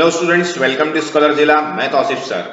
Hello students, welcome to scholar Zila. मैं Tausif sir.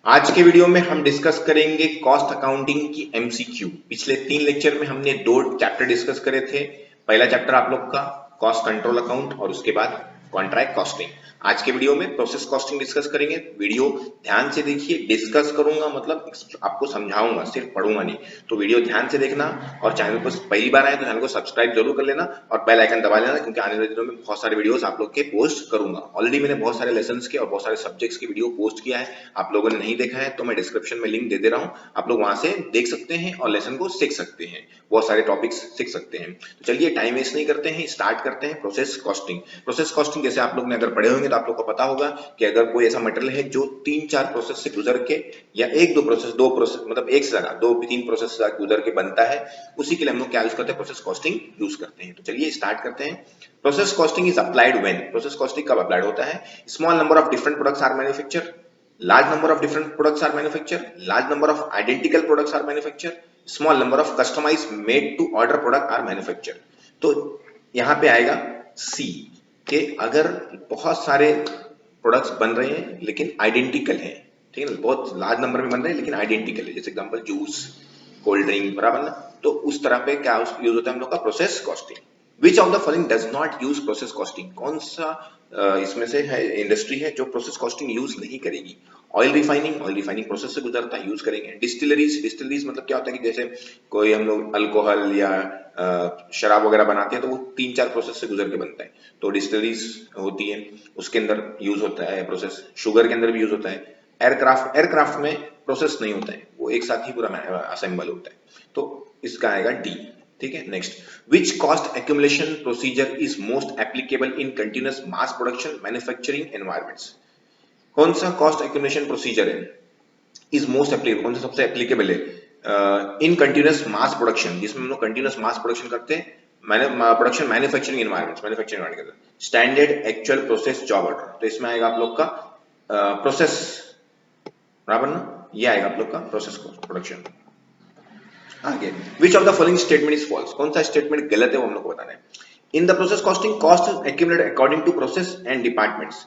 आज के वीडियो में हम डिस्कस करेंगे कॉस्ट अकाउंटिंग की एमसीक्यू। पिछले 3 लेक्चर में हमने 2 चैप्टर डिस्कस करे थे। पहला चैप्टर आप लोग का कॉस्ट कंट्रोल अकाउंट और उसके बाद कॉन्ट्रैक्ट कॉस्टिंग। आज के वीडियो में प्रोसेस कॉस्टिंग डिस्कस करेंगे। वीडियो ध्यान से देखिए, डिस्कस करूंगा मतलब आपको समझाऊंगा, सिर्फ पढ़ूंगा नहीं। तो वीडियो ध्यान से देखना और चैनल को पहली बार आए तो चैनल को सब्सक्राइब जरूर कर लेना और बेल आइकन दबा लेना, क्योंकि आने वाले दिनों में बहुत सारे वीडियोस आप लोग के पोस्ट करूंगा। ऑलरेडी मैंने बहुत सारे लेसन्स के और बहुत सारे सब्जेक्ट्स के वीडियो पोस्ट किया है। आप लोगों ने नहीं देखा है तो मैं डिस्क्रिप्शन में लिंक दे दे रहा हूं, आप लोग वहां से देख सकते हैं और लेसन को सीख सकते हैं, बहुत सारे टॉपिक्स सीख सकते हैं। तो चलिए टाइम वेस्ट नहीं करते हैं, स्टार्ट करते हैं प्रोसेस कॉस्टिंग। प्रोसेस कॉस्टिंग जैसे आप लोग ने अगर पढ़े होंगे तो आप लोग को पता होगा कि अगर कोई ऐसा मटेरियल है जो 3-4 प्रोसेस से गुजर के या 1-2 प्रोसेस, 2 प्रोसेस मतलब एक से ज्यादा 2-3 प्रोसेस से गुजर के बनता है, उसी के लिए हम लोग क्या यूज करते हैं, प्रोसेस कॉस्टिंग यूज करते हैं। तो चलिए स्टार्ट करते हैं। Process costing is applied when, process costing कब अप्लाइड होता है? Small number of different products are manufacture, large number of different products are manufactured, large number of identical products are manufactured, small number of customized made to order product are manufactured। तो यहां पे आएगा सी कि अगर बहुत सारे products बन रहे हैं लेकिन आइडेंटिकल हैं, ठीक है ना, बहुत लार्ज नंबर में बन रहे हैं लेकिन आइडेंटिकल है, जैसे एग्जांपल जूस, कोल्ड ड्रिंक, बराबर ना। तो उस तरह पे क्या यूज होता है हम लोग का process costing. Which of the following does not use process costing, कौन सा इसमें से है इंडस्ट्री है जो प्रोसेस कॉस्टिंग यूज नहीं करेगी? Oil refining, oil refining process से गुजरता है, यूज करेंगे। डिस्टिलरीज, डिस्टिलरीज मतलब क्या होता है कि जैसे कोई हम लोग अल्कोहल या शराब वगैरह बनाते हैं तो वो 3-4 प्रोसेस से गुजर के बनता है, तो डिस्टिलरीज होती है, उसके अंदर यूज होता है प्रोसेस। शुगर के अंदर भी यूज होता है। एयरक्राफ्ट, एयरक्राफ्ट में प्रोसेस नहीं होता है, वो एक साथ ही पूरा असेंबल होता है, तो इसका आएगा डी। ठीक है, next, which cost accumulation procedure is most applicable in continuous mass production manufacturing environments? कौन सा कॉस्ट एक्यूमुलेशन प्रोसीजर है इज मोस्ट एप्लीकेबल, कौन सा सबसे एप्लीकेबल है इन कंटिन्यूअस मास प्रोडक्शन, जिसमें हम लोग कंटिन्यूअस मास प्रोडक्शन करते हैं, production manufacturing environments, manufacturing environment के अंदर। Standard actual process job order, तो इसमें आएगा आप लोग का प्रोसेस, बराबर ना, ये आएगा आप लोग का प्रोसेस प्रोडक्शन। आगे, which of the following statement is false, कौन सा स्टेटमेंट गलत है वो हम लोग को बताना है। In the process costing cost accumulated according to process and departments,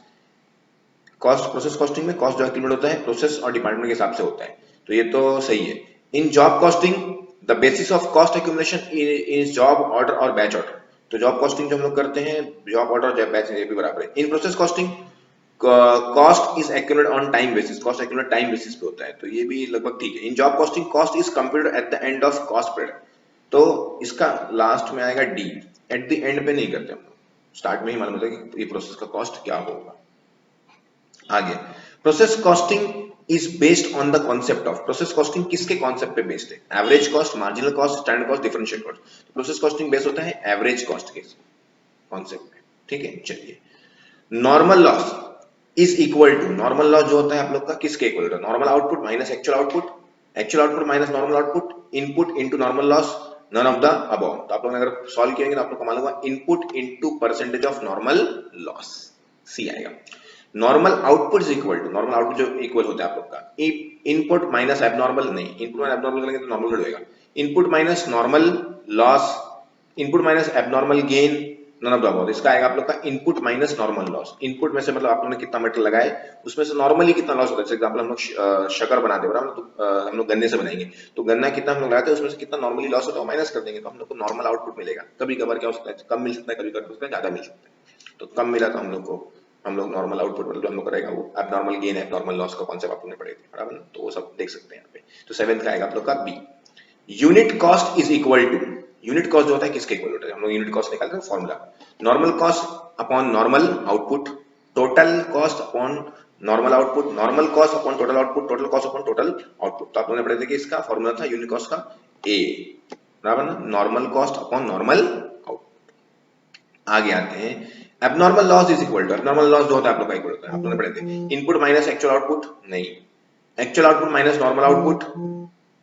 cost process costing में कॉस्ट जो एक्यूमुलेट होता है प्रोसेस और डिपार्टमेंट के हिसाब से होता है, तो ये तो सही है। In job costing the basis of cost accumulation is job order और बैच ऑर्डर, तो जॉब कॉस्टिंग जो हम लोग करते हैं, जॉब ऑर्डर और बैच ये भी बराबर है। In process costing cost is accumulate on time basis, cost accumulate time basis पे होता है, तो ये भी लगभग ठीक है। In job costing cost is computed at the end of cost period, तो इसका लास्ट में आएगा डी, एट द एंड पे नहीं करते हम लोग, स्टार्ट में ही मालूम होता है कि ये प्रोसेस का कॉस्ट क्या होगा। आगे, process costing is based on the concept of, process costing किसके कॉन्सेप्ट पे बेस्ड है? Average cost, marginal cost, standard cost, differential cost. Process costing based होता है एवरेज कॉस्ट के कॉन्सेप्ट पे, ठीक है। चलिए, normal loss is equal to, normal loss जो होता है आप लोग का किसके इक्वल होता है? Normal output minus actual output, actual output minus normal output, input into normal loss, none of the above. तो आप लोग अगर सॉल्व किएंगे तो आप लोग को मालूम होगा input into percentage of normal loss, C आएगा। Normal output is equal to, normal output जो इक्वल होता है आप लोग का इनपुट माइनस एबनॉर्मल, नहीं, इनपुट माइनस एबनॉर्मल करेंगे तो नॉर्मल होएगा। Input minus normal loss, input minus abnormal gain, none of the above. इसका आएगा आप लोग का input minus normal loss. Input में से मतलब आप लोगों ने कितना मेटेरियल लगाए, उसमें से नॉर्मली कितना लॉस होता है। जैसे एग्जांपल हम लोग शक्कर बनाते हैं, तो हम लोग गन्ने से बनाएंगे, तो गन्ना कितना हम लोग लगाते हैं, उसमें से कितना नॉर्मली लॉस होता है माइनस कर देंगे, तो हम लोग को नॉर्मल आउटपुट मिलेगा। कभी कभार क्या हो सकता है, कम मिल सकता है, कभी कभार उसका ज्यादा मिल सकता है, तो कम मिला तो हम लोग नॉर्मल आउटपुट मतलब हम लोग करेगा वो एबनॉर्मल गेन, एबनॉर्मल लॉस का कॉन्सेप्ट आप लोगों ने पढ़े थे, बराबर, तो वो सब देख सकते हैं यहाँ पे। तो 7th का आएगा आप लोग का B. Unit cost is equal to, unit cost जो होता है किसके इक्वल होता है? हम लोग यूनिट कॉस्ट निकालते हैं formula, normal cost upon normal output, total cost upon normal output, normal cost upon total output, total cost upon total output. तो आप लोगों ने पढ़े थे कि इसका फॉर्मूला था यूनिट कॉस्ट का ए, बराबर ना, normal cost upon normal output. आगे आते हैं, abnormal loss is equal to, abnormal loss जो होता है आप लोग का इक्वल होता है, आप लोगों ने पढ़े थे इनपुट माइनस एक्चुअल आउटपुट, नहीं, actual output minus normal output,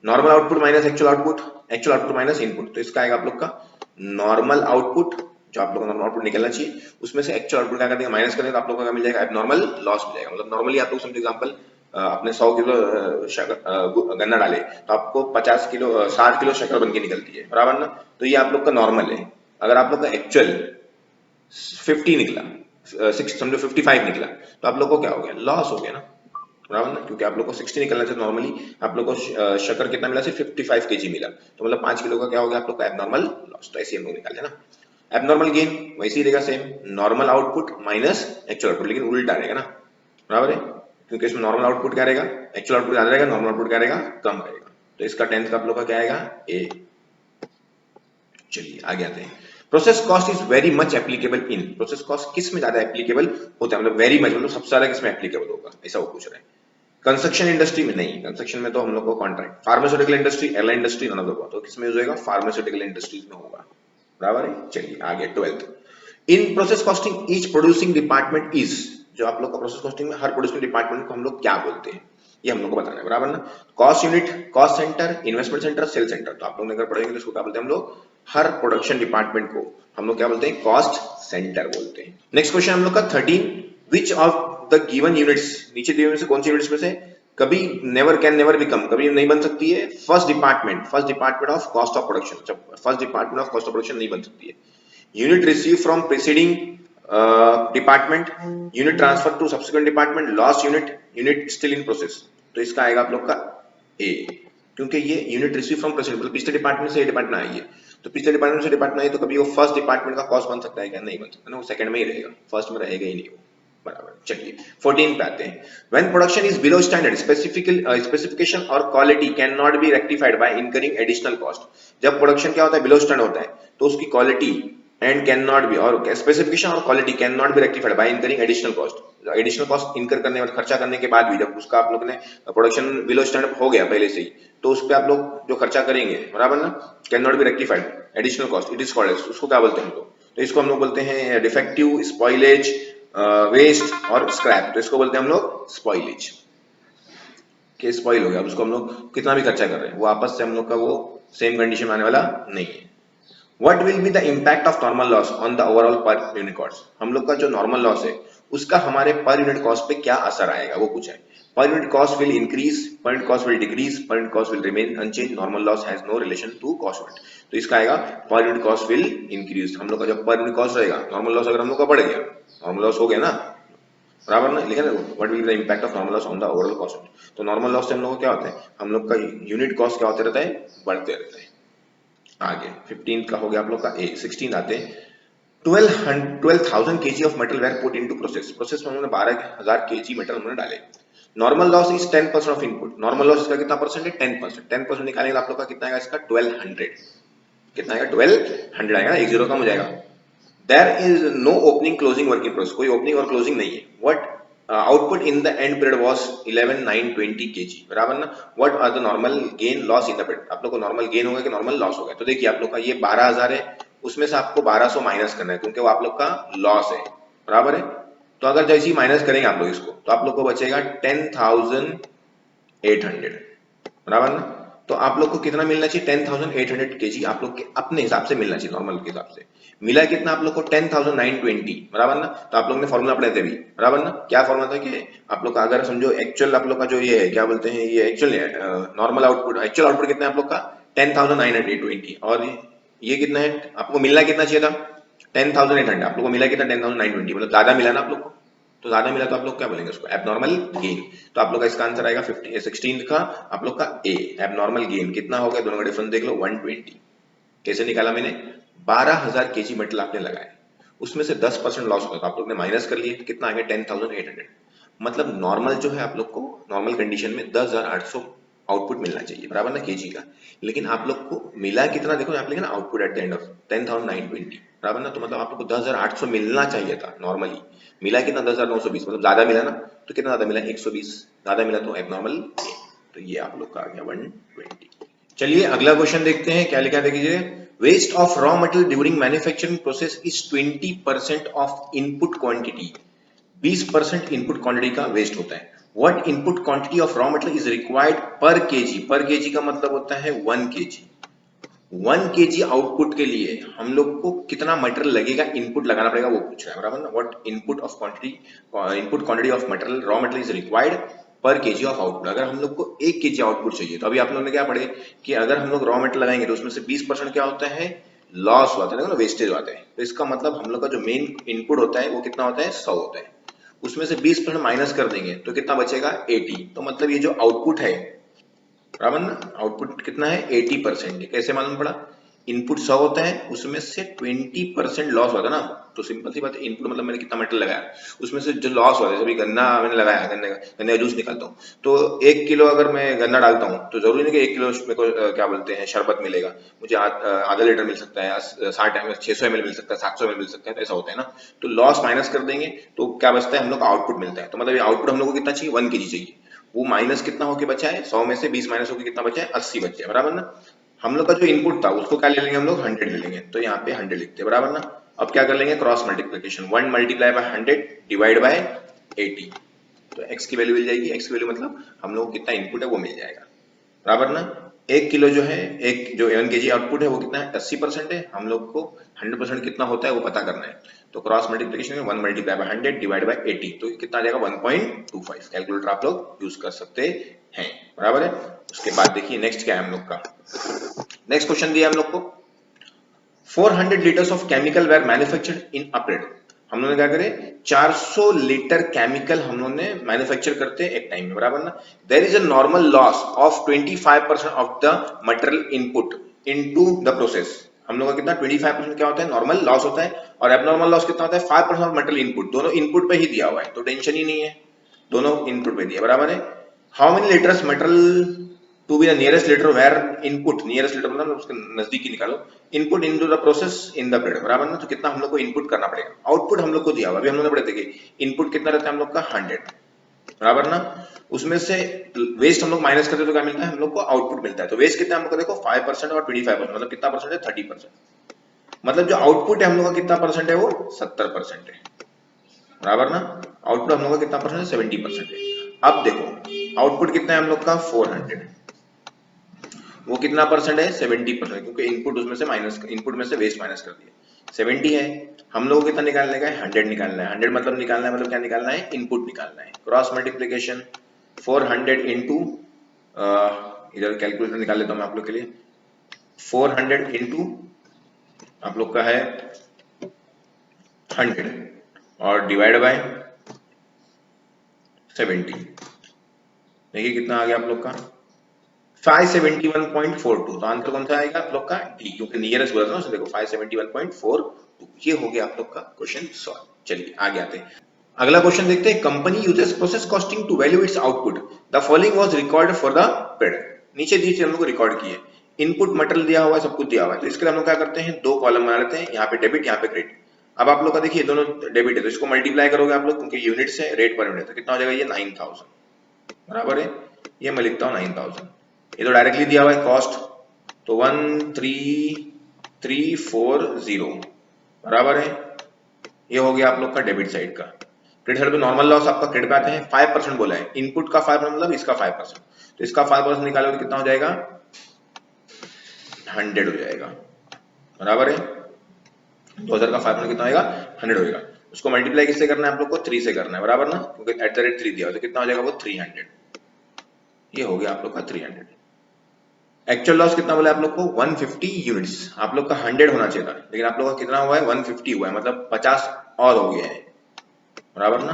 normal output minus actual output, actual output minus input. तो इसका आएगा आप लोग का नॉर्मल आउटपुट, जो आप लोगों को नॉर्मल आउटपुट निकलना चाहिए, उसमें से एक्चुअल आउटपुट क्या कर देंगे, माइनस करेंगे, तो आप लोगों को क्या मिल जाएगा, एबनॉर्मल लॉस मिल जाएगा। मतलब नॉर्मली आप लोग समझो एग्जांपल, आपने 100 किलो गन्ना डाले तो आपको 50 किलो 60 किलो शक्कर बन के निकलती है, बराबर ना, तो ये आप लोग का नॉर्मल है। अगर आप लोग का एक्चुअल 50 निकला समझो 55 निकला, तो आप लोग को क्या हो गया, लॉस हो गया ना, बराबर ना, क्योंकि आप लोग को 60 निकलना चाहिए। नॉर्मली आप लोग को शक्कर कितना मिला, सिर्फ 55 केजी मिला, तो मतलब 5 किलो का क्या हो गया आप लोग का एबनॉर्मल लॉस। तो ऐसे हम लोग निकाले ना। एबनॉर्मल गेन वैसे ही रहेगा same, normal output minus actual output, लेकिन उल्टा रहेगा ना, बराबर है, क्योंकि इसमें नॉर्मल आउटपुट क्या रहेगा, एक्चुअल आउटपुट ज्यादा रहेगा, नॉर्मल आउटपुट क्या रहेगा, कम रहेगा। तो इसका 10th का आप लोग का क्या आएगा, ए। चलिए आगे आते हैं। Process cost is very much applicable in, process cost किस में ज्यादा एप्लीकेबल होता है, मतलब वेरी मच मतलब सबसे ज्यादा किस में एप्लीकेबल होगा, ऐसा वो पूछ रहे हैं। कंस्ट्रक्शन इंडस्ट्री में नहीं, कंस्ट्रक्शन में तो हम लोग को contract, pharmaceutical industry, airline industry, none of the above, तो किसमें यूज होगा, फार्मास्यूटिकल इंडस्ट्रीज में होगा, बराबर है। चलिए आगे 12th, in process costing each producing department is, जो आप लोग का प्रोसेस कॉस्टिंग में हर प्रोड्यूसिंग डिपार्टमेंट को हम लोग क्या बोलते हैं, ये हम लोग को बताना है, बराबर ना। Cost unit, cost centre, investment centre, sale centre, तो आप लोग ने अगर पढ़ेंगे तो इसको क्या बोलते हैं हम लोग, हर प्रोडक्शन डिपार्टमेंट को हम लोग क्या बोलते हैं, कॉस्ट सेंटर बोलते हैं। नेक्स्ट क्वेश्चन हम लोग का 13, विच ऑफ द गिवन यूनिट्स, नीचे दिए हुए से कौन सी यूनिट्स में से कभी नेवर कैन नेवर बिकम, कभी नहीं बन सकती है, first department of cost of production, first department of cost of production नहीं बन सकती है। Unit receive from preceding department, unit transfer to subsequent department, lost unit, unit still in process, तो इसका आएगा आप लोग का ए, क्योंकि ये यूनिट रिसीव फ्रॉम प्रीसीडिंग मतलब पिछले डिपार्टमेंट से ये डिपार्टमेंट आई है, तो पिछले डिपार्टमेंट से डिपार्टमेंट आई तो कभी वो फर्स्ट डिपार्टमेंट का कॉस्ट बन सकता है क्या, नहीं बन सकता ना, वो सेकंड में ही रहेगा, फर्स्ट में रहेगा ही नहीं वो, बराबर। चलिए 14 पे आते हैं। When production is below standard, specification और quality can not be rectified by incurring additional cost, जब प्रोडक्शन क्या होता है, बिलो स्टैंडर्ड होता है, तो उसकी quality and can not be, और स्पेसिफिकेशन और quality can not be rectified by incurring additional cost, additional cost incur करने और खर्चा करने के बाद भी, जब उसका आप लोग ने प्रोडक्शन बिलो स्टैंडर्ड हो गया पहले से ही, तो उस पे आप लोग जो खर्चा करेंगे, बराबर ना, can not be rectified additional cost, it is called, उसको क्या बोलते हैं हम लोग, तो इसको हम लोग बोलते हैं डिफेक्टिव, स्पॉइलेज, वेस्ट और स्क्रैप, तो इसको बोलते हैं हम लोग स्पॉइलेज, के स्पॉइल हो गया, उसको हम लोग कितना भी खर्चा कर रहे हैं वो आपस से हम लोग का वो सेम कंडीशन में आने वाला नहीं है। What will be the impact of normal loss on the overall per unit cost? हम लोग का जो नॉर्मल लॉस है उसका हमारे पर यूनिट कॉस्ट पे क्या असर आएगा वो पूछा है। Per unit cost will increase, per unit cost will decrease, per unit cost will remain unchange, normal loss has no relation to cost unit, तो इसका आएगा पर यूनिट कॉस्ट विल इंक्रीज। हम लोग का जब पर यूनिट कॉस्ट रहेगा, नॉर्मल लॉस अगर हम लोग का बढ़ गया, नॉर्मल लॉस हो गया ना, बराबर ना, लिखा ना, what will be the impact of normal loss on the overall cost, तो नॉर्मल लॉस से हम लोग को क्या होता है, हम लोग का यूनिट कॉस्ट क्या होता रहता है, बढ़ते रहता है। आगे 15 का हो गया आप लोग का ए। 16 आते हैं। 12,000 kg of metal were put into process, process में उन्होंने 12,000 kg मेटल उन्होंने डाले। Normal loss is 10% of input, normal loss इसका कितना परसेंट है, 10%, 10% निकालेंगे आप लोग का कितना आएगा, इसका 1200, कितना आएगा, 1200 आएगा, एक जीरो कम हो जाएगा। There is no opening closing work in process, कोई ओपनिंग और क्लोजिंग नहीं है। What output in the end period was 11,920 kg, बराबर ना। What are the normal gain loss in the period, आप लोग को नॉर्मल गेन होगा कि नॉर्मल लॉस होगा, तो देखिए आप लोग का ये 12,000 है, उसमें से आपको 1200 माइनस करना है क्योंकि वो आप लोग का लॉस है, बराबर है। तो अगर जैसे ही माइनस करेंगे आप लोग इसको, तो आप लोग को बचेगा 10,800, बराबर ना। तो आप लोग को कितना मिलना चाहिए, 10,800 kg आप लोग के अपने हिसाब से मिलना चाहिए, नॉर्मल के हिसाब से। मिला कितना आप लोग को, 10,920, बराबर ना। तो आप लोग ने फॉर्मूला पढ़े थे अभी, बराबर ना, क्या फॉर्मूला था कि आप लोग का अगर समझो एक्चुअल आप लोग का जो ये है क्या बोलते हैं, ये actual normal output, actual output कितना है आप लोग का 10,920, और ये कितना है, आपको मिलना कितना चाहिए था 10,800, आप लोग को मिला कितना 10,920, मतलब ज्यादा मिला ना आप लोग को, तो ज्यादा मिला तो आप लोग क्या बोलेंगे उसको, एबनॉर्मल गेन। तो आप लोग का इसका आंसर आएगा 16 का आप लोग का ए, एबनॉर्मल गेन कितना हो गया, दोनों का डिफरेंस देख लो 120। कैसे निकाला मैंने, 12,000 kg मेटल आपने लगाए, उसमें से 10% लॉस होगा, आप लोग ने माइनस कर लिए, कितना आ गया 10,800, मतलब नॉर्मल जो है आप लोग को नॉर्मल कंडीशन में 10,800 आउटपुट मिलना चाहिए, बराबर ना, केजी का। लेकिन आप लोग को मिला कितना, देखो आप लिखा ना output at the end of 10,920, बराबर ना, तो मतलब आप लोग को 10,800 मिलना चाहिए था नॉर्मली, मिला कितना 10,920, मतलब ज्यादा मिला ना, तो कितना ज्यादा मिला 120 ज्यादा मिला, तो एबनॉर्मल, तो ये आप लोग का आ गया 120। चलिए अगला क्वेश्चन देखते हैं क्या लिखा है, देखिए waste of raw material during manufacturing process is 20% of input quantity, 20% input quantity का वेस्ट होता है। What input quantity of raw material is required per kg, per kg का मतलब होता है 1 केजी, 1 केजी आउटपुट के लिए हम लोग को कितना मटेरियल लगेगा, इनपुट लगाना पड़ेगा, वो पूछ रहा है, बराबर ना। What input of quantity, input quantity of material, raw material is required per KG of output. अगर हम लोग को 1 केजी आउटपुट चाहिए, तो अभी आप लोगों ने क्या पढ़े कि अगर हम लोग रॉ मटेरियल लगाएंगे तो उसमें से 20% क्या होता है लॉस हुआ था, देखो ना वेस्टेज हुआ था। तो इसका मतलब हम लोग का जो मेन इनपुट होता है वो कितना होता है 100 होता है, उसमें से 20% माइनस कर देंगे तो कितना बचेगा 80। तो मतलब ये जो आउटपुट है बराबर ना, आउटपुट कितना है 80%। कैसे मालूम पड़ा, इनपुट 100 होता है उसमें से 20% लॉस होता है ना। तो सिंपल सी बात है, इनपुट मतलब मैंने कितना मेटल लगाया उसमें से जो लॉस हुआ है, जैसे गन्ना मैंने लगाया, गन्ने का जूस निकालता हूँ तो 1 किलो अगर मैं गन्ना डालता हूँ तो जरूरी नहीं कि 1 किलो मेरे को क्या बोलते हैं शरबत मिलेगा, मुझे आधा लीटर मिल सकता है, 600 ml मिल सकता है, 700 ml मिल सकता है। तो ऐसा होता है ना। तो लॉस माइनस कर देंगे तो क्या बचता है हम लोग को आउटपुट मिलता है। तो मतलब ये आउटपुट हम लोग को कितना चाहिए 1 kg चाहिए, वो माइनस कितना होके बचा है 100 में से 20 माइनस होके कितना बचा है 80 बच गया बराबर ना। हम लोग का जो इनपुट था उसको क्या ले लेंगे हम लोग 100 ले लेंगे, तो यहाँ पे 100 लिखते हैं बराबर ना। अब क्या कर लेंगे cross multiplication, 1 multiply by 100 divide by 80। तो x की वैल्यू मिल जाएगी, x की वैल्यू मतलब हम लोग को कितना इनपुट है वो मिल जाएगा बराबर ना। 1 किलो जो है, एक जो 1 kg आउटपुट है वो कितना है 80% है, हम लोग को 100% कितना होता है वो पता करना है। तो क्रॉस मल्टीप्लिकेशन में 1 मल्टीप्लाई बाय 100 डिवाइड बाय 80 तो कितना आ जाएगा 1.25। कैलकुलेटर आप लोग यूज कर सकते हैं बराबर है। उसके बाद देखिए नेक्स्ट क्या है हम लोग का, नेक्स्ट क्वेश्चन दिया हम लोग को 400 liters of chemical were manufactured in a period। हम लोगों ने क्या करे 400 लीटर केमिकल हम लोगों ने मैन्युफैक्चर करते हैं एक टाइम में बराबर ना। There is a normal loss of 25% of the material input into the process. हम लोग का कितना 25% क्या होता है नॉर्मल लॉस होता है, और एबनॉर्मल लॉस कितना होता है 5% ऑफ मटेरियल इनपुट। दोनों इनपुट पे ही दिया हुआ है तो टेंशन ही नहीं है, दोनों इनपुट पे दिया बराबर है। How many litres material to be the nearest litre were input, nearest litre मतलब उसके नजदीक ही निकालो, input into the process in the period बराबर ना। तो कितना हम लोग को इनपुट करना पड़ेगा, आउटपुट हम लोग को दिया हुआ अभी हम लोग ने पढ़े थे कि इनपुट कितना रहता है हम लोग का 100 बराबर ना। उसमें से वेस्ट हम लोग माइनस करते तो क्या मिलता है हम लोग को आउटपुट मिलता है। तो वेस्ट कितना हम लोग को देखो 5% और 25% मतलब कितना परसेंट है 30%। मतलब जो आउटपुट है हम लोग का कितना परसेंट है वो 70% है बराबर ना। आउटपुट हम लोग का कितना परसेंट है 70% है। अब देखो आउटपुट कितना है हम लोग का 400, वो कितना परसेंट है 70%, क्योंकि इनपुट उसमें से माइनस, इनपुट में से वेस्ट माइनस कर दिया 70 है। हम लोगों को कितना निकालने का है 100 निकालना है। 100 मतलब निकालना है मतलब क्या निकालना है इनपुट निकालना है। क्रॉस मल्टीप्लिकेशन 400 इंटू, इधर कैलकुलेटर निकाल लेता हूं मैं आप लोग के लिए, 400 इंटू आप लोग का है 100 और डिवाइड बाय 70। देखिए कितना आ गया आप लोग का 571.42। तो आंसर कौन सा आएगा आप लोग का डी, क्योंकि नियरेस्ट बोला था ना उसने। देखो 571.42 ये हो गया आप लोग का क्वेश्चन सॉल्व। चलिए आगे आते हैं, अगला क्वेश्चन देखते हैं। Company uses process costing to value its output, the following was recorded for the period. नीचे दी हम लोग को रिकॉर्ड किए, इनपुट मटेरियल दिया हुआ है, सब कुछ दिया हुआ है। तो इसके लिए हम लोग क्या करते हैं दो कॉलम बना लेते हैं, यहाँ पे डेबिट यहाँ पे क्रेडिट। अब आप लोग का देखिए दोनों डेबिट है तो इसको मल्टीप्लाई करोगे आप लोग, क्योंकि यूनिट्स है रेट पर यूनिट, तो कितना हो जाएगा ये 9000 बराबर है। ये मैं लिखता हूँ 9000, ये तो डायरेक्टली दिया हुआ है कॉस्ट, तो 13340 बराबर है। ये हो गया आप लोग का डेबिट साइड का। क्रेडिट साइड पे नॉर्मल लॉस आपका क्रेडिट पे आते हैं 5% बोला है, इनपुट का 5% मतलब इसका 5%, तो इसका 5% निकालोगे कितना हो जाएगा 100 हो जाएगा बराबर है। 2000 का 5% कितना होगा 100 होगा। उसको मल्टीप्लाई किससे करना है आप लोग को 3 से करना है बराबर ना, क्योंकि एट द रेट 3 दिया हो तो कितना हो जाएगा वो 300। ये हो गया आप लोग का 300। एक्चुअल लॉस कितना बोला आप लोग को 150 यूनिट्स, आप लोग का 100 होना चाहिए था लेकिन आप लोग का कितना हुआ है 150 हुआ है, मतलब 50 और हो गया है बराबर ना।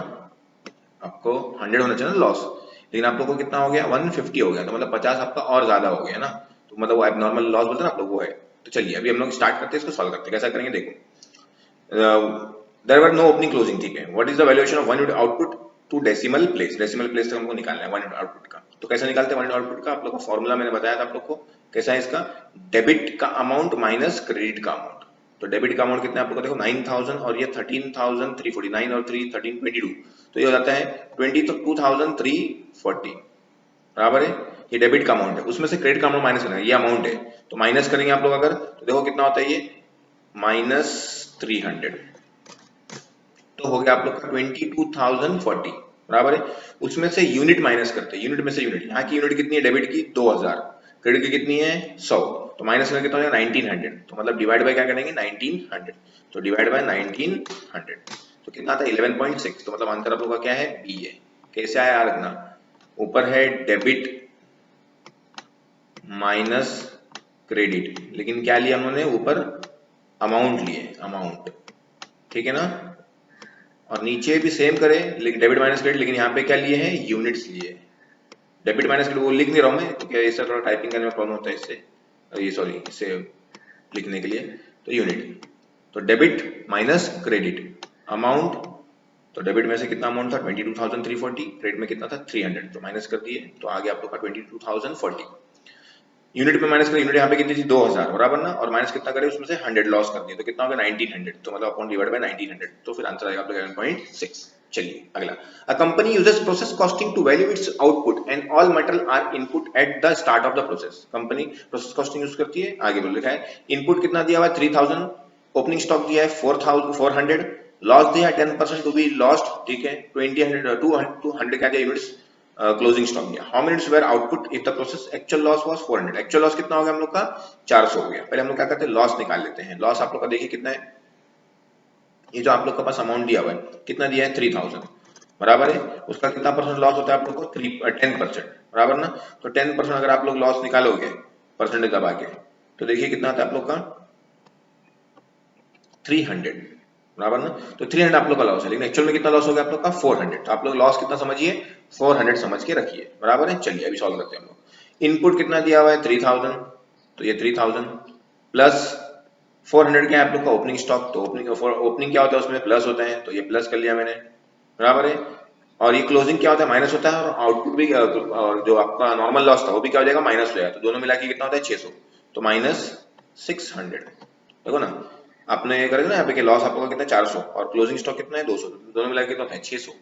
आपको 100 होना चाहिए ना लॉस, लेकिन आप लोग को कितना हो गया 150 हो गया, तो मतलब 50 आपका और ज्यादा हो गया ना। तो मतलब वो एबनॉर्मल लॉस बोलते हैं ना आप लोग वो है। तो चलिए अभी हम लोग स्टार्ट करते हैं, इसको सॉल्व करते हैं। कैसा करेंगे देखो, there were no opening closing, ठीक है। What is the valuation of 1 unit output to decimal place, decimal place तक हमको निकालना है 1 यूनिट आउटपुट का। तो कैसे निकालते हैं 1 यूनिट आउटपुट का, आप लोग को फॉर्मूला मैंने बताया था आप लोग को कैसा है इसका, डेबिट का अमाउंट माइनस क्रेडिट का अमाउंट। तो डेबिट का अमाउंट कितना है आप लोग को देखो 9000 और ये 13349 और 3 1322, तो ये हो जाता है 22340 बराबर है। ये डेबिट का अमाउंट है, उसमें से क्रेडिट का अमाउंट माइनस करना है, ये अमाउंट है तो माइनस करेंगे आप लोग अगर, तो देखो कितना होता है ये -300, तो हो गया आप लोग का 22040 बराबर है। उसमें से यूनिट माइनस करते हैं, यूनिट में से यूनिट, यहाँ की यूनिट कितनी है डेबिट की 2000, क्रेडिट की कितनी है 100, तो माइनस करके कितना हो जाएगा 1900, तो मतलब डिवाइड बाय क्या करेंगे 1900, तो डिवाइड बाय 1900 तो कितना आता है 11.6, तो मतलब आंसर आप लोग का क्या है बी है। कैसे आया रखना, ऊपर है डेबिट माइनस क्रेडिट, लेकिन क्या लिया हमने ऊपर अमाउंट लिए, अमाउंट, ठीक है ना। और नीचे भी सेम करें, लेकिन डेबिट माइनस क्रेडिट, लेकिन यहाँ पे क्या लिए हैं, यूनिट्स लिए। डेबिट माइनस क्रेडिट वो लिख नहीं रहा हूँ मैं, क्योंकि इससे थोड़ा टाइपिंग करने में प्रॉब्लम होता है इससे, ये सॉरी, इससे लिखने के लिए। तो यूनिट, तो डेबिट माइनस क्रेडिट अमाउंट, तो डेबिट में से कितना अमाउंट था 22,340, क्रेडिट में कितना था 300, तो माइनस कर दिए, तो आगे आप लोग का 22,040। यूनिट में माइनस करें, यूनिट यहाँ पे कितनी थी 2000 बराबर ना, और माइनस कितना करें उसमें से 100 लॉस कर दिए, तो कितना हो गया 1900, तो मतलब अपॉन डिवाइड बाय 1900, तो फिर आंसर आएगा आप लोग 11.6। चलिए अगला, a company uses process costing to value its output and all material are input at the start of the process. Company process costing use करती है, आगे बोल लिखा है इनपुट कितना दिया हुआ है 3000, ओपनिंग स्टॉक दिया है 400, लॉस दिया है 10% टू बी लॉस्ट, ठीक है, 200 क्या दिया यूनिट्स, क्लोजिंग स्टॉक दिया। How many units were output if the process actual loss was 400, actual loss कितना हो गया हम लोग का 400 हो गया। पहले हम लोग क्या करते हैं, लॉस निकाल लेते हैं। लॉस आप लोग का देखिए कितना है, ये जो आप लोग के पास अमाउंट दिया हुआ है कितना दिया है 3000 बराबर है, उसका कितना परसेंट लॉस होता है आप लोग को 10% बराबर ना। तो 10% अगर आप लोग लॉस निकालोगे परसेंटेज दबा के, तो देखिए कितना आता है आप लोग का 300 बराबर ना। तो 300 आप लोग का लॉस है, लेकिन एक्चुअल में कितना लॉस हो गया आप लोग का 400, तो आप लोग लॉस कितना समझिए 400 समझ के रखिए बराबर है। चलिए अभी सॉल्व करते हैं हम लोग। इनपुट कितना दिया हुआ है 3000, तो ये 3000 प्लस 400 क्या है आप लोग का ओपनिंग स्टॉक, तो ओपनिंग क्या होता है उसमें प्लस होता है, तो ये प्लस कर लिया मैंने बराबर है। और ये क्लोजिंग क्या होता है माइनस होता है, और आउटपुट भी और जो आपका नॉर्मल लॉस था वो भी क्या हो जाएगा माइनस हो जाएगा, तो दोनों मिला के कितना होता है 600, तो माइनस 600। देखो ना, आपने ये करेगा ना यहाँ पे कि लॉस आप लोग का कितना है 400 और क्लोजिंग स्टॉक कितना है 200, दोनों मिला के कितना होता है 600,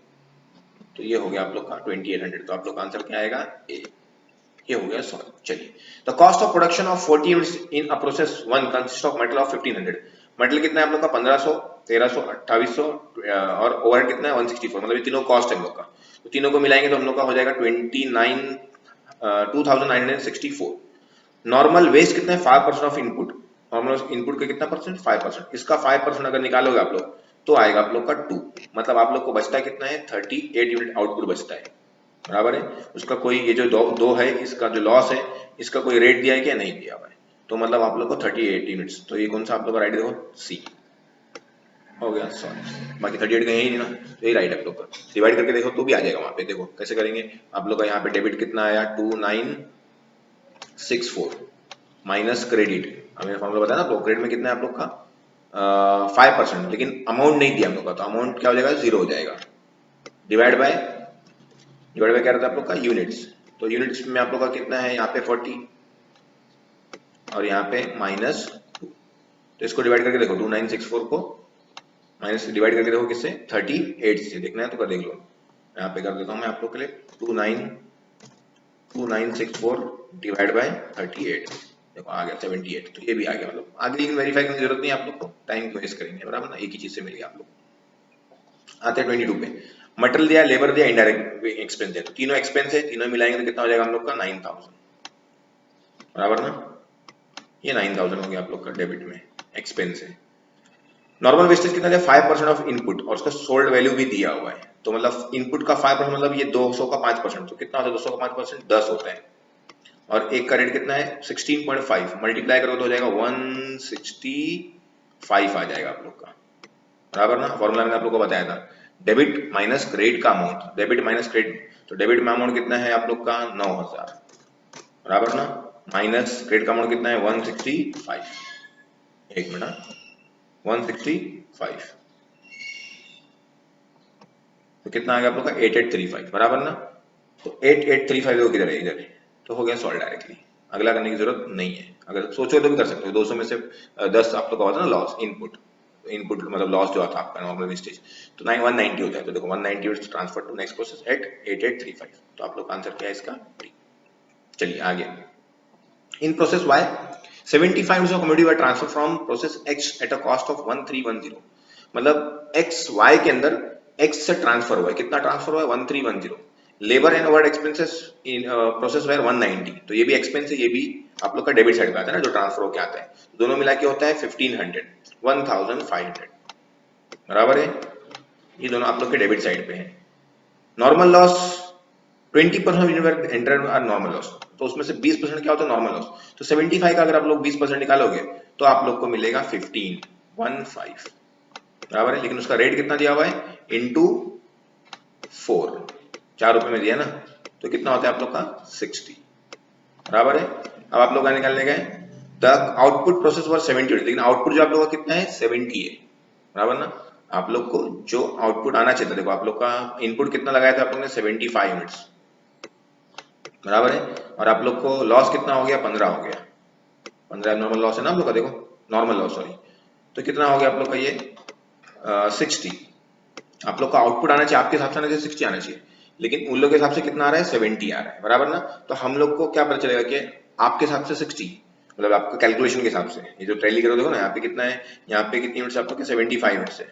तो ये हो गया आप लोग का 2800। तो आप लोग का आंसर क्या आएगा ए, ये हो गया सॉल्व। चलिए, the cost of production of 40 units in a process 1 consist of metal of 1500। Metal कितना है आप लोग का 1500, 1300, 2800 और ओवरहेड कितना है 164, मतलब ये तीनों कॉस्ट है हम लोग का, तो तीनों को मिलाएंगे तो हम लोग का हो जाएगा 2964। नॉर्मल वेस्ट कितना है 5% ऑफ इनपुट, नॉर्मल इनपुट का कितना परसेंट 5%, इसका 5% अगर निकालोगे आप लोग तो आएगा आप लोग का 2, मतलब आप लोग को बचता कितना है 38 यूनिट आउटपुट बचता है बराबर है। उसका कोई ये जो दो है इसका जो लॉस है इसका कोई रेट दिया है क्या, नहीं दिया हुआ है, तो मतलब आप लोग को 38 यूनिट्स, तो ये कौन सा आप लोग का राइट देखो सी हो गया सॉरी, बाकी 38 कहीं ही नहीं ना, तो ये राइट है आप लोग का। डिवाइड करके देखो तो भी आ जाएगा वहां पे, देखो कैसे करेंगे आप लोग का, यहाँ पे डेबिट कितना आया 2964 माइनस क्रेडिट, हमें फॉर्मूला बताया ना, तो क्रेडिट में कितना है आप लोग का 5%, लेकिन अमाउंट नहीं दिया हम लोग का, तो अमाउंट क्या हो जाएगा 0 हो जाएगा, डिवाइड बाय क्या रहता है आप लोग का यूनिट्स, तो यूनिट्स में आप लोग का कितना है यहाँ पे 40 और यहाँ पे -2, तो इसको डिवाइड करके देखो 2964 को माइनस डिवाइड करके देखो किससे 38 से, देखना है तो कर देख लो, यहाँ पे कर देता हूँ मैं आप लोग के लिए 2964 डिवाइड बाय 38, देखो आ गया 78, तो ये भी आ गया, मतलब आगे लेकिन वेरीफाई करने की जरूरत नहीं है आप लोग को, टाइम वेस्ट करेंगे बराबर ना, एक ही चीज से मिलेगी आप लोग। आते हैं 22 पे, मटेरियल दिया, लेबर दिया, इनडायरेक्ट एक्सपेंस दिया, तो तीनों एक्सपेंस है, तीनों मिलाएंगे तो कितना हो जाएगा हम लोग का 9000 बराबर ना, ये 9000 हो गया आप लोग का डेबिट में एक्सपेंस है। नॉर्मल वेस्टेज कितना है 5% ऑफ इनपुट और उसका सोल्ड वैल्यू भी दिया हुआ है, तो मतलब इनपुट का 5% मतलब ये 200 का 5%, तो कितना होता है 200 का 5% 10 होता है, और एक का रेट कितना है 16.5 मल्टीप्लाई करोगे तो हो जाएगा 165 आ जाएगा आप लोग का बराबर ना। फॉर्मूला मैंने आप लोग को बताया था डेबिट माइनस क्रेडिट का अमाउंट, डेबिट माइनस क्रेडिट, तो डेबिट में अमाउंट कितना है आप लोग का 9000 बराबर ना, माइनस क्रेडिट का अमाउंट कितना है 165, एक मिनट 165, तो कितना आ गया आप लोग का 8835 बराबर ना, तो 8835 वो किधर है इधर है, तो हो गया सॉल्व डायरेक्टली, अगला करने की जरूरत नहीं है, अगर सोचो तो भी कर सकते हो। 200 में से 10 आप लोग का होता है ना लॉस इनपुट, इनपुट मतलब लॉस जो आता है आपका नॉर्मल वेस्टेज, तो 190 होता है, तो देखो 190 is transfer to next process at 8835, तो आप लोग का आंसर क्या है इसका डी। चलिए आगे, in process Y 75 units of commodity were transfer from process X at a cost of 1310, मतलब एक्स वाई के अंदर एक्स से ट्रांसफर हुआ है, कितना ट्रांसफर हुआ है 1310, labour and overhead expenses in process were 190, तो ये भी एक्सपेंस है, ये भी आप लोग का डेबिट साइड पे आता है ना जो ट्रांसफर होके आता है, दोनों मिला के होता है 1500 बराबर है, ये दोनों आप लोग के डेबिट साइड पे है। Normal loss 20% enter are normal loss, तो उसमें से 20% क्या होता है नॉर्मल लॉस। तो 75 का अगर आप लोग 20% निकालोगे तो आप लोग को मिलेगा 15 बराबर है। लेकिन उसका रेट कितना दिया हुआ है इंटू 4, 4 रुपए में दिया ना, तो कितना होता है आप लोग का 60 बराबर है। अब आप लोग का निकालने गए द आउटपुट प्रोसेस फॉर 70, लेकिन आउटपुट जो आप लोग का कितना है 70 है बराबर ना। आप लोग को जो आउटपुट आना चाहिए था, देखो आप लोग का इनपुट कितना लगाया था आप लोग ने 75 यूनिट्स बराबर है, और आप लोग को लॉस कितना हो गया 15 हो गया, 15 नॉर्मल लॉस है ना आप लोग का, देखो नॉर्मल लॉस सॉरी, तो कितना हो गया आप लोग का ये 60। आप लोग का आउटपुट आना चाहिए आपके हिसाब से आना चाहिए 60 आना चाहिए, लेकिन उन लोग के हिसाब से कितना आ रहा है 70 आ रहा है बराबर ना। तो हम लोग को क्या पता चलेगा कि आपके हिसाब से 60 मतलब आपका कैलकुलेशन के हिसाब से, ये जो टैली करो देखो ना, यहाँ पे कितना है, यहाँ पे कितनी यूनिट्स आप लोग के 75 यूनिट्स है,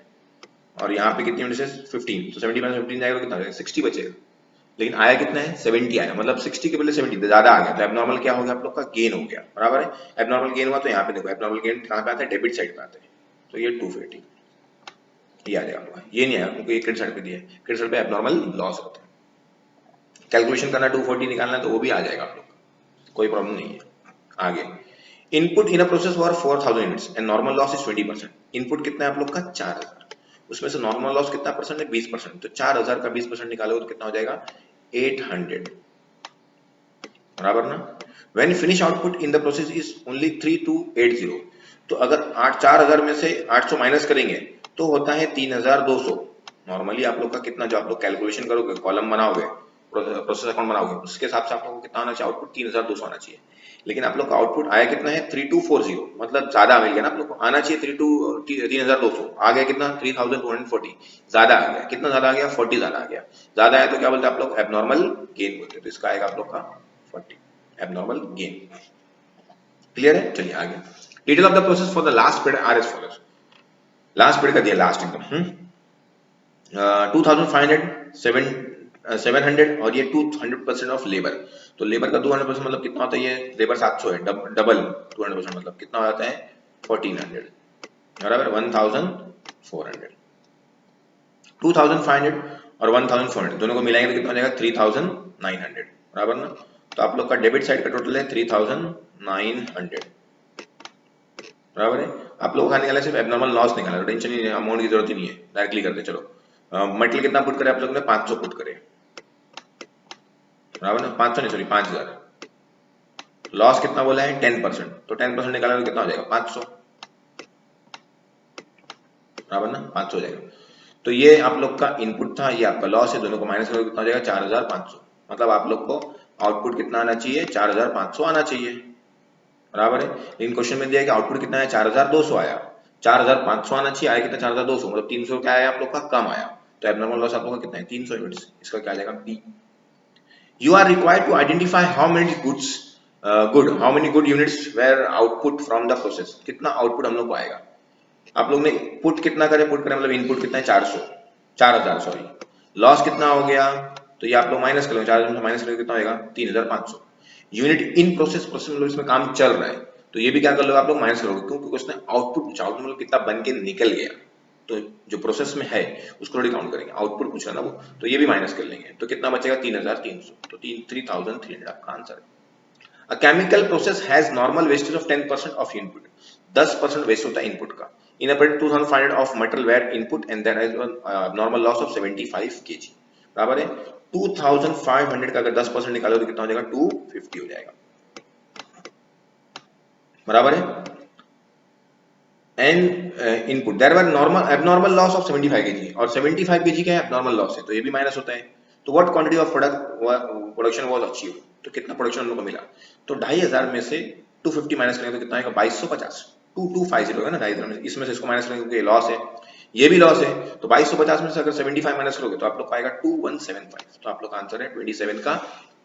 और यहाँ पे कितनी यूनिट्स है 15, तो 70 माइनस 15 जाएगा तो कितना हो जाएगा 60 बचेगा, लेकिन आया कितना है 70 आया, मतलब 60 के बदले 70 ज्यादा आ गया, तो एबनॉर्मल क्या हो गया आप लोग का गेन हो गया बराबर है। एबनॉर्मल गेन हुआ तो यहाँ पे देखो एबनॉर्मल गेन कहाँ पे आता है डेबिट साइड पे आता है, तो ये 250 ये आ जाएगा आपका, ये नहीं आया क्योंकि ये क्रेडिट साइड पे दिया है, क्रेडिट साइड पे एबनॉर्मल लॉस होता है। कैलकुलेशन करना 240 निकालना तो वो भी आ जाएगा आप लोग का, कोई प्रॉब्लम नहीं है। आगे input in a process for 4000 units and normal loss is 20%। Input कितना है आप लोग का 4000, उसमें से नॉर्मल लॉस कितना परसेंट है 20%, तो 4000 का 20% निकालोगे तो कितना हो जाएगा 800 बराबर ना। When finish output in the process is only 3280, तो अगर 4000 में से 800 माइनस करेंगे तो होता है 3200। नॉर्मली आप लोग का कितना जो आप लोग कैलकुलेशन करोगे कॉलम बनाओगे प्रोसेस अकाउंट बनाओगे उसके हिसाब से आप लोगों को कितना आना चाहिए आउटपुट 3200 आना चाहिए, लेकिन आप लोग का आउटपुट आया कितना है 3240, मतलब ज्यादा मिल गया ना आप लोग को, आना चाहिए 3200 आ गया कितना 3240, ज्यादा आ गया, कितना ज्यादा आ गया 40 ज्यादा आ गया, ज्यादा आया तो क्या बोलते हैं आप लोग एबनॉर्मल गेन बोलते हैं, तो इसका आएगा आप लोग का 40 एबनॉर्मल गेन। क्लियर है, चलिए आगे detail of the process for the last period are as follows. Last period का दिया लास्ट एकदम 2500 700 और ये 200% ऑफ लेबर, तो लेबर का 200% मतलब कितना होता है, ये लेबर 700 है, डबल 200% मतलब कितना हो जाता है 1400 बराबर 1400, 2500 और 1400 दोनों को मिलाएंगे तो कितना हो जाएगा 3900 बराबर ना। तो आप लोग का डेबिट साइड का टोटल है 3900 बराबर है। आप लोगों का निकाला सिर्फ एबनॉर्मल लॉस निकाला, तो टेंशन नहीं, अमाउंट की जरूरत ही नहीं है, डायरेक्टली करते चलो। मटेरियल कितना पुट करे आप लोग ने 500 पुट करे बराबर ना, 500 नहीं सॉरी 5000। लॉस कितना बोला है 10%, तो 10% निकाला तो कितना हो जाएगा 500 बराबर ना, 500 हो जाएगा। तो ये आप लोग का इनपुट था, ये आपका लॉस है, दोनों को माइनस करोगे कितना हो जाएगा 4500, मतलब आप लोग को आउटपुट कितना आना चाहिए 4500 आना चाहिए बराबर है। लेकिन क्वेश्चन में दिया है कि आउटपुट कितना है 4200 आया, 4500 आना चाहिए, आया कितना 4200, मतलब 300 क्या आया आप लोग का कम आया, तो एबनॉर्मल लॉस आप लोग का कितना है 300 यूनिट्स, इसका क्या आ जाएगा B. You are required to identify how many how many good units were output from the process। कितना आउटपुट हम लोग को आएगा, आप लोग ने पुट कितना करे, पुट करे मतलब इनपुट कितना है 4000 सॉरी, लॉस कितना हो गया, तो ये आप लोग माइनस करोगे 4000 माइनस करोगे कितना होगा 3500 यूनिट इन प्रोसेस, प्रोसेस मतलब इसमें काम चल रहा है, तो ये भी क्या कर लो आप लोग माइनस करोगे, क्यों क्योंकि उसने आउटपुट पूछा, आउटपुट मतलब कितना बन के निकल गया, तो जो प्रोसेस में है उसको थोड़ी काउंट करेंगे, आउटपुट पूछ रहा ना वो, तो ये भी माइनस कर लेंगे, तो कितना बचेगा 3300, तो 3300 आपका आंसर है। A chemical process has normal wastage of 10% of input, 10% waste होता है इनपुट का। In a period 2500 of material were input and there is a normal loss of 75 kg बराबर है। 2500 का अगर 10% निकालो तो कितना हो जाएगा 250 हो जाएगा बराबर है। And input there were normal abnormal loss of 75 kg, और 75 kg का एबनॉर्मल लॉस है, तो ये भी माइनस होता है। तो what quantity of production was achieve, तो कितना प्रोडक्शन हम लोग को मिला, तो 2500 में से 250 माइनस करेंगे तो कितना आएगा 2250, 2250 होगा ना 2500 में, इसमें से इसको माइनस करेंगे क्योंकि लॉस है, ये भी लॉस है, तो 2250 में से अगर 75 माइनस करोगे तो आप लोग को आएगा 2175, तो आप लोग का आंसर है 27 का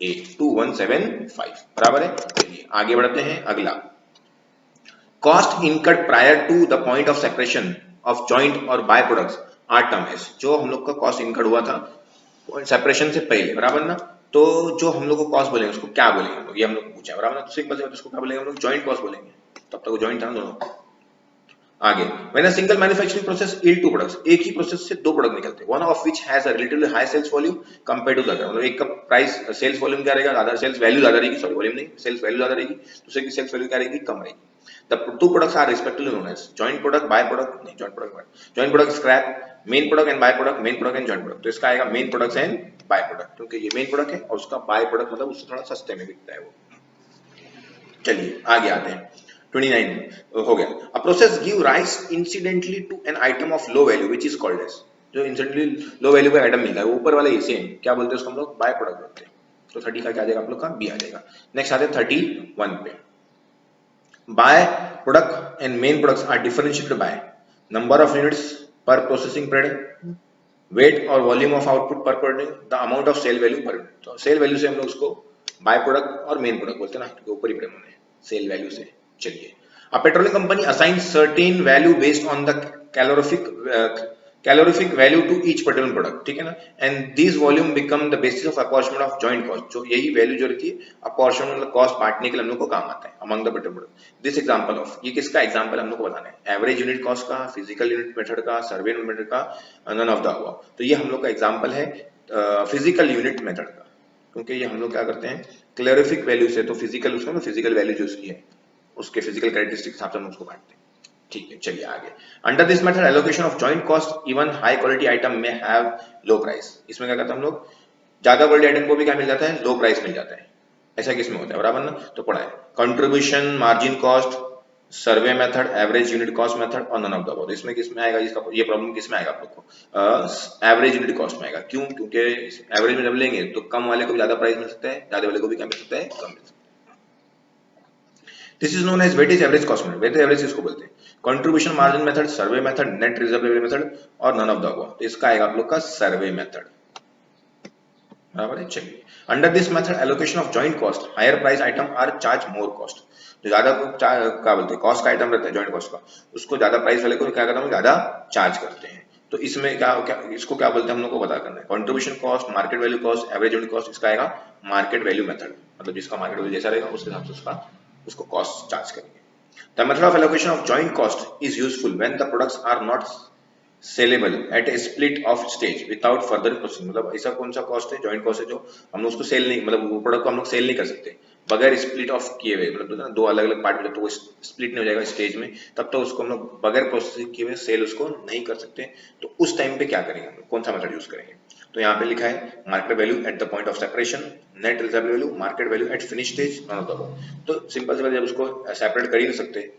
ए 2175 बराबर है। चलिए आगे बढ़ते हैं, अगला cost incurred prior to the point of separation of joint और by products are term as, जो हम लोग का कॉस्ट इनकर्ड हुआ था सेपरेशन से पहले बराबर ना, तो जो हम लोग को कॉस्ट बोलेंगे उसको क्या बोलेंगे हम लोग, ये हम लोग को पूछा बराबर ना, तो सिंपल से उसको क्या बोलेंगे हम लोग जॉइंट कॉस्ट बोलेंगे, तब तक वो जॉइंट था ना दोनों, आगे when a single manufacturing process yield to products, एक ही प्रोसेस से दो प्रोडक्ट निकलते हैं, one of which has a relatively high sales volume compared to the other, मतलब एक का प्राइस सेल्स वॉल्यूम क्या रहेगा, अदर सेल्स वैल्यू ज्यादा रहेगी, सॉरी वॉल्यूम नहीं, सेल्स वैल्यू ज्यादा रहेगी, दूसरे की सेल्स वैल्यू क्या रहेगी, कम रहेगी। The two products are respectively known as joint product, by product, नहीं joint product, joint product scrap, main product and by product, main product and joint product. तो इसका आएगा main products and by product, क्योंकि ये main product है और उसका by product मतलब उससे थोड़ा सस्ते में बिकता है वो। चलिए आगे आते हैं, 29 हो गया। A process give rise incidentally to an item of low value which is called as, जो इंसिडेंटली लो वैल्यू का आइटम मिलता है वो ऊपर वाला ये सेम क्या बोलते हैं उसको हम लोग बाय प्रोडक्ट बोलते हैं। तो 30 का क्या आ जाएगा आप लोग का बी आ जाएगा। नेक्स्ट आते हैं 31 पे, by product and main products are differentiated by number of units per processing period, weight और volume of output per product, the amount of sale value per unit. तो सेल वैल्यू से हम लोग उसको बाय प्रोडक्ट और main product बोलते हैं ना, क्योंकि ऊपर ही प्रेम है सेल वैल्यू से। चलिए, a petroleum company assign certain value based on the calorific value to each petroleum product, ठीक है ना, and this volume become the basis of apportionment of joint cost, जो यही वैल्यू जो रहती है अपॉर्चमेंट मतलब कॉस्ट बांटने के लिए हम लोग को काम आता है among the petroleum product. This example of, ये किसका एग्जांपल हम लोग को बताना है, एवरेज यूनिट कॉस्ट का, फिजिकल यूनिट मेथड का, सर्वे यूनिट मेथड का, नन ऑफ द अबव। तो ये हम लोग का एग्जांपल है फिजिकल यूनिट मेथड का, क्योंकि ये हम लोग क्या करते हैं कैलोरिफिक वैल्यू से, तो फिजिकल उसको ना फिजिकल वैल्यू जो उसकी है उसके फिजिकल कैरेक्टरिस्टिक के हिसाब से हम उसको बांटते हैं। ठीक है, चलिए आगे। Under this method allocation of joint cost even high quality item में हैव लो प्राइस, इसमें क्या करते हैं हम लोग, ज्यादा क्वालिटी आइटम को भी क्या मिल जाता है, लो प्राइस मिल जाता है। ऐसा किसमें होता है बराबर ना, तो पढ़ा है contribution, margin cost, survey method, average unit cost method और नन ऑफ द अबव। इसमें किसमें आएगा, इसका ये प्रॉब्लम किसमें आएगा आप लोग को, एवरेज यूनिट कॉस्ट में आएगा। क्यों, क्योंकि एवरेज में जब लेंगे तो कम वाले को भी ज्यादा प्राइस मिल सकता है, ज्यादा वाले को भी क्या मिल सकता है, कम मिल सकता है। This is known as weightage average cost method, weightage average इसको बोलते हैं। Contribution margin method, survey method, net realisable method और नन ऑफ द अबव। तो इसका आएगा आप लोग का सर्वे मेथड, बराबर है। चलिए, under this method allocation of joint cost, higher price item are charge more cost, जो ज्यादा क्या बोलते हैं कॉस्ट का आइटम रहता है जॉइंट कॉस्ट का, उसको ज्यादा प्राइस वाले को क्या करते हैं ज्यादा चार्ज करते हैं। तो इसमें क्या इसको क्या बोलते हैं हम लोग को पता करना है, contribution cost, market value cost, average unit cost, इसका आएगा मार्केट वैल्यू मेथड, मतलब जिसका मार्केट वैल्यू जैसा रहेगा उस हिसाब से उसका उसको कॉस्ट चार्ज करेंगे। The method of allocation of joint cost is useful when the products are not saleable at a split off stage without further processing, मतलब ऐसा कौन सा कॉस्ट है, जॉइंट कॉस्ट है जो हम लोग उसको सेल नहीं, मतलब वो प्रोडक्ट को हम लोग सेल नहीं कर सकते बगैर स्प्लिट ऑफ किए हुए, मतलब दो अलग अलग पार्ट में जब तो वो स्प्लिट नहीं हो जाएगा स्टेज में, तब तो उसको हम लोग बगैर प्रोसेसिंग किए हुए सेल उसको नहीं कर सकते। तो उस टाइम पे क्या करेंगे हम लोग, कौन सा मेथड यूज करेंगे, तो यहाँ पे लिखा है market value at the point of separation, net reserve value, market value at finish stage, none of the above. तो सिंपल से जब उसको सेपरेट कर ही नहीं सकते,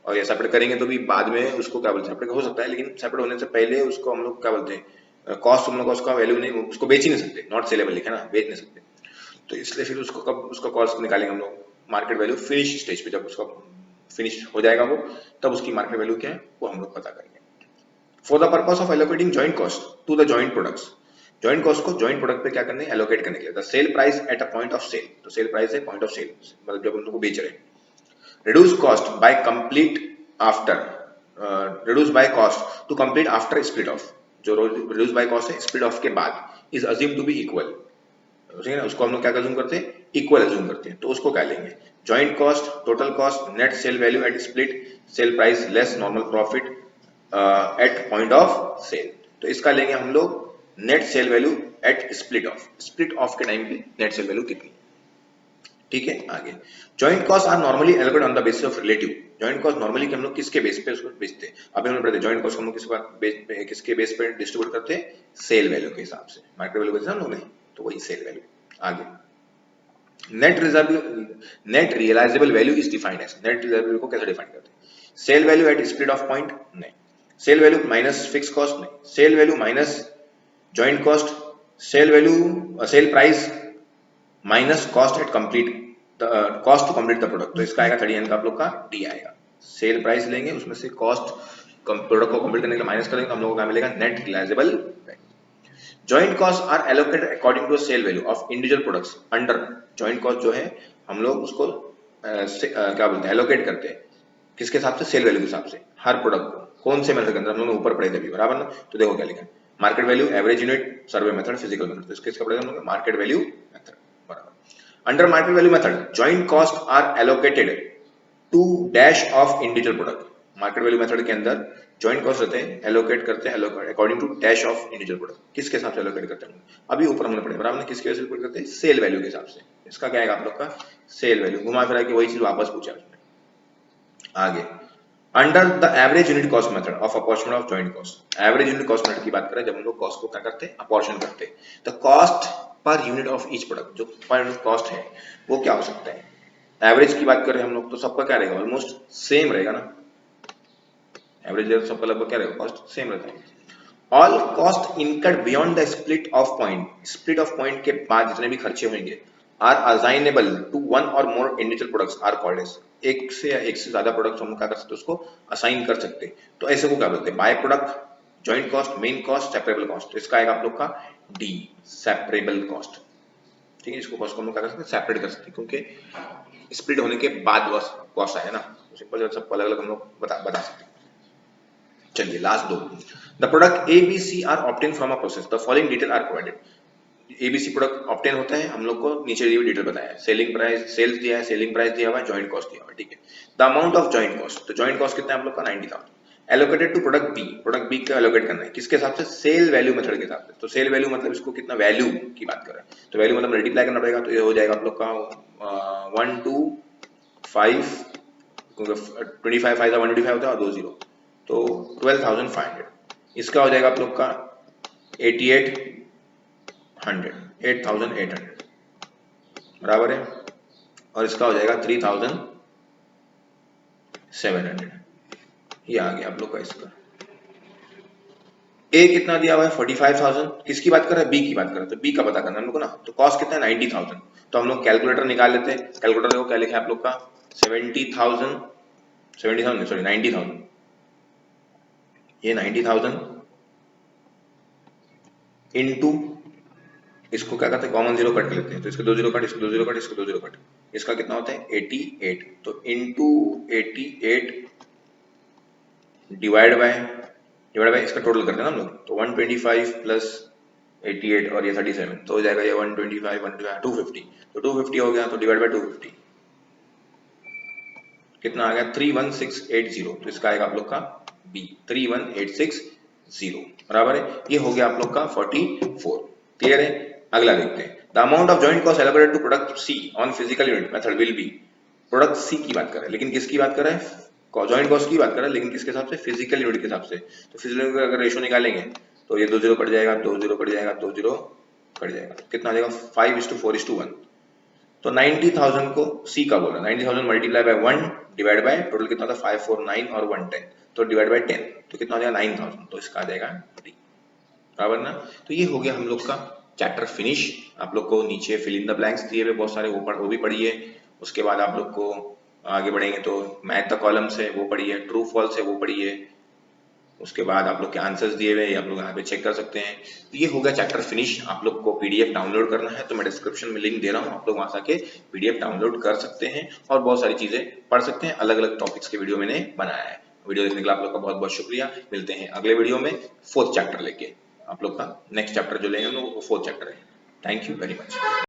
और ये सेपरेट करेंगे तो भी बाद में उसको क्या बोलते हैं सेपरेट हो सकता है, लेकिन सेपरेट होने से पहले उसको हम लोग क्या बोलते हैं कॉस्ट, हम लोग उसका वैल्यू नहीं, उसको बेच ही नहीं सकते, नॉट सेलेबल लिखा ना, बेच नहीं सकते। तो इसलिए फिर उसको कब उसका कॉस्ट निकालेंगे हम लोग, मार्केट वैल्यू फिनिश स्टेज पे, जब उसका फिनिश हो जाएगा वो, तब उसकी मार्केट वैल्यू क्या है वो हम लोग पता करेंगे। For the purpose of allocating joint cost to the joint products, joint cost को जॉइंट प्रोडक्ट पे क्या करने है, एलोकेट करने के लिए the sale price at a point of sale, तो सेल प्राइस है पॉइंट ऑफ सेल, मतलब जब हम लोग को बेच रहे हैं। reduce cost by complete after reduce by cost to complete after split off, जो reduce by cost है split off के बाद is assumed to be equal, ठीक है ना, उसको हम लोग क्या अज्यूम करते हैं, इक्वल अज्यूम करते हैं। तो उसको क्या लेंगे, joint cost, total cost, net sale value at split, sale price less normal profit at point of sale. तो इसका लेंगे हम लोग net sale value at split off के टाइम पे नेट सेल वैल्यू कितनी, ठीक है। आगे, joint cost are normally allocated on the basis of relative, joint cost normally हम लोग किसके बेस पे उसको बेचते हैं, अभी हमने पढ़ा जॉइंट कॉस्ट हम लोग किसके बेस पे डिस्ट्रीब्यूट करते हैं, सेल वैल्यू के हिसाब से, मार्केट वैल्यू बेचते हैं हम लोग नहीं, तो वही सेल वैल्यू। आगे, net realisable value is defined as, net realisable को कैसे डिफाइन करते हैं, sale value at split off point नहीं, sale value minus fix cost नहीं, sale value minus joint cost, sale value sale price minus cost at complete cost to complete the product. तो इसका आएगा 30 का आप लोग का डी आएगा, सेल प्राइस लेंगे उसमें से कॉस्ट प्रोडक्ट को कंप्लीट करने के लिए माइनस करेंगे तो हम लोगों को क्या मिलेगा, net realisable value. Joint cost are allocated according to sale value of individual products under, joint cost जो है हम लोग उसको क्या बोलते हैं एलोकेट करते हैं किसके हिसाब से, सेल वैल्यू के हिसाब से, हर प्रोडक्ट को कौन से मेथड के अंदर, हम लोग ऊपर पढ़े थे अभी बराबर ना। तो देखो क्या लिखा है, market value, average unit, survey method, physical method, तो इसके पढ़ेगा हम लोग मार्केट वैल्यू मेथड बराबर। Under market value method joint cost are allocated to dash of individual product, market value method के अंदर जॉइंट कॉस्ट रहते हैं, एलोकेट करते हैं according to dash of individual product. किसके हिसाब से एलोकेट करते हैं? अभी ऊपर हमने पढ़े बराबर, किसके वजह से एलोकेट करते हैं? सेल वैल्यू के हिसाब से। इसका क्या आएगा आप लोग का? Sale value. घुमा फिरा के वही चीज वापस पूछा उसने। आगे, under the average unit cost method of apportionment of joint cost. Average unit cost method की बात करें, जब हम लोग कॉस्ट को क्या करते हैं? अपॉर्शन करते हैं। तो cost per unit of each product, जो पर यूनिट कॉस्ट है वो क्या हो सकता है? एवरेज की बात करें हम लोग तो सबका क्या रहेगा? ऑलमोस्ट सेम रहेगा ना। एवरेज सबका लगभग क्या रहेगा? कॉस्ट सेम रहता है। All cost incurred beyond the split off point, split off point के बाद जितने भी खर्चे होंगे are assignable to one or more individual products are called as. एक से या एक से ज्यादा प्रोडक्ट्स हम क्या कर सकते हैं? उसको असाइन कर सकते हैं। तो ऐसे को क्या बोलते हैं? By product, joint cost, main cost, separable cost. तो इसका आएगा आप लोग का डी, सेपरेबल कॉस्ट। ठीक है, इसको कॉस्ट को हम क्या कर सकते हैं? सेपरेट कर सकते हैं, क्योंकि स्प्लिट होने के बाद कॉस्ट आया ना। सिंपल सबको अलग अलग हम लोग बता सकते हैं। चलिए लास्ट दो। The product A B C are obtain from a process, the following detail are provided. ABC product obtain होता है, हम लोग को नीचे दी हुई डिटेल बताया है। सेलिंग प्राइस, सेल्स दिया है, सेलिंग प्राइस दिया हुआ है, जॉइंट कॉस्ट दिया हुआ है। ठीक है, the amount of joint cost, तो जॉइंट कॉस्ट कितना है आप लोग का? 90,000। Allocated to product B, product B का एलोकेट करना है किसके हिसाब से? सेल वैल्यू मेथड के हिसाब से। तो सेल वैल्यू मतलब इसको कितना वैल्यू की बात कर रहे हैं, तो वैल्यू मतलब मल्टीप्लाई करना पड़ेगा। तो ये हो जाएगा आप लोग का 1 2 5, 25 फाइव 125 होता है और 2 0, तो 12,500। इसका हो जाएगा आप लोग का 8,800 बराबर है, और इसका हो जाएगा 3,700। ये आ गया आप लोग का इसका। ए कितना दिया हुआ है? 45,000। किसकी बात कर रहा है? बी की बात कर रहा है। तो बी का पता करना है हम लोग को ना। तो कॉस्ट कितना है? 90,000। तो हम लोग कैलकुलेटर निकाल लेते हैं। कैलकुलेटर को क्या लिखा है आप लोग का? 90,000 ये 90,000 इनटू, इसको क्या करते हैं? कॉमन जीरो कट लेते हैं। तो इसके 2 जीरो कट, इसको 2 जीरो कट, इसको 2 जीरो कट। इसका कितना होता है? 88। तो इनटू 88 डिवाइड बाय इसका टोटल करते हैं ना हम लोग। तो 125 प्लस 88 और ये 37, तो हो जाएगा ये 125 250। तो 250 हो गया, तो डिवाइड बाय 250 कितना आ गया? 31680। तो इसका आएगा आप लोग का बी, 31860 बराबर है। ये हो गया आप लोग का 44। क्लियर है? अगला देखते हैं। The amount of joint cost allocated to product C on physical unit method will be. Product C की बात कर रहे हैं, लेकिन किसकी बात कर रहे हैं? जॉइंट कॉस्ट की बात कर रहे हैं, लेकिन किसके हिसाब से? फिजिकल यूनिट के हिसाब से। तो फिजिकल यूनिट का अगर रेशियो निकालेंगे तो ये 2 जीरो कट जाएगा, 2 जीरो कट जाएगा, 2 जीरो कट जाएगा। कितना आ जाएगा? 5:4:1। तो 90,000 को सी का बोला, 90,000 multiply by 1 divide by total कितना था? 549 और 110, तो डिवाइड बाय 10, तो कितना आ जाएगा? 9,000। तो इसका आ जाएगा डी, बराबर ना। तो ये हो गया हम लोग का चैप्टर फिनिश। आप लोग को नीचे फिल इन द ब्लैंक्स दिए हुए बहुत सारे, वो भी पढ़िए। उसके बाद आप लोग को आगे बढ़ेंगे तो मैथ द कॉलम्स है वो पढ़िए, ट्रू फॉल्स है वो पढ़िए। उसके बाद आप लोग के आंसर्स दिए हुए आप लोग यहाँ पे चेक कर सकते हैं। तो ये हो गया चैप्टर फिनिश। आप लोग को पीडीएफ डाउनलोड करना है तो मैं डिस्क्रिप्शन में लिंक दे रहा हूँ, आप लोग वहां से आके पीडीएफ डाउनलोड कर सकते हैं और बहुत सारी चीजें पढ़ सकते हैं। अलग अलग टॉपिक्स के वीडियो मैंने बनाया है। वीडियो देखने के लिए आप लोग का बहुत बहुत शुक्रिया। मिलते हैं अगले वीडियो में 4th चैप्टर लेके। आप लोग का नेक्स्ट चैप्टर जो लेंगे वो 4th चैप्टर है। Thank you very much.